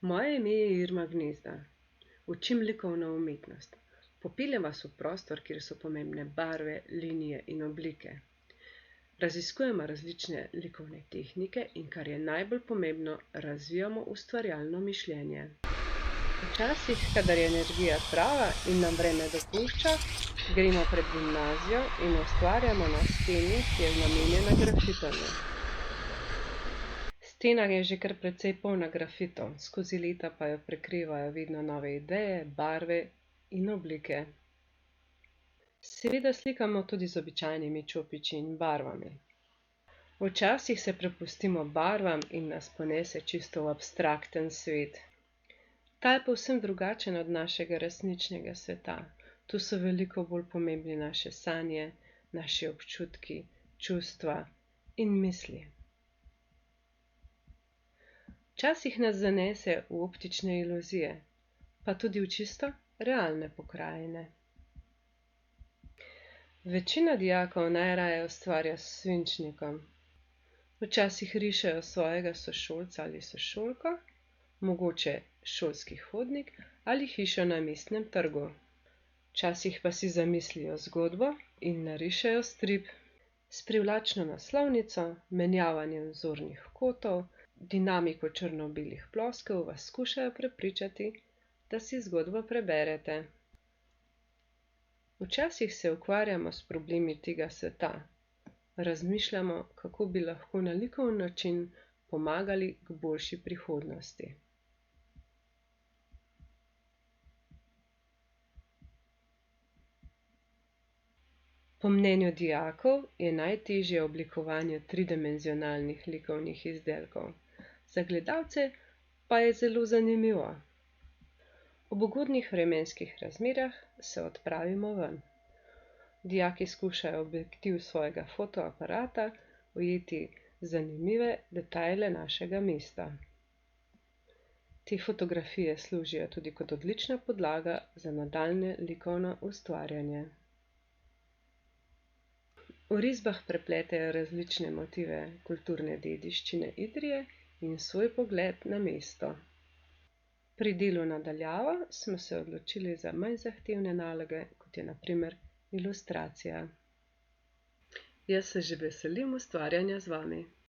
Moje ime je Irma Gnezda. Učim likovno umetnost. Popeljem vas v prostor, kjer so pomembne barve, linije in oblike. Raziskujemo različne likovne tehnike in, kar je najbolj pomembno, razvijamo ustvarjalno mišljenje. Včasih, kadar je energija prava in nam vreme dopušča, gremo pred gimnazijo in ustvarjamo na steni, ki je namenjena grafitanju. Stena je že kar precej polna grafitov, skozi leta pa jo prekrivajo vedno nove ideje, barve in oblike. Seveda slikamo tudi z običajnimi čopiči in barvami. Včasih se prepustimo barvam in nas ponese čisto v abstrakten svet. Ta je povsem drugačen od našega resničnega sveta. Tu so veliko bolj pomembni naše sanje, naši občutki, čustva in misli. Včasih nas zanese v optične iluzije, pa tudi v čisto realne pokrajine. Večina dijakov najraje ustvarja s svinčnikom. Včasih rišejo svojega sošolca ali sošolko, mogoče šolski hodnik ali hišo na mestnem trgu. Včasih pa si zamislijo zgodbo in narišejo strip. S privlačno naslovnico, menjavanjem zornih kotov, dinamiko črno-belih ploskev vas skušajo prepričati, da si zgodbo preberete. Včasih se ukvarjamo s problemi tega sveta. Razmišljamo, kako bi lahko na likoven način pomagali k boljši prihodnosti. Po mnenju dijakov je najtežje oblikovanje tridimenzionalnih likovnih izdelkov. Za gledalce pa je zelo zanimivo. Ob ugodnih vremenskih razmerah se odpravimo ven. Dijaki skušajo objektiv svojega fotoaparata ujeti zanimive detajle našega mesta. Te fotografije služijo tudi kot odlična podlaga za nadaljnje likovno ustvarjanje. V risbah prepletejo različne motive kulturne dediščine Idrije in svoj pogled na mesto. Pri delu na daljavo smo se odločili za manj zahtevne naloge, kot je na primer ilustracija. Jaz se že veselim ustvarjanja z vami.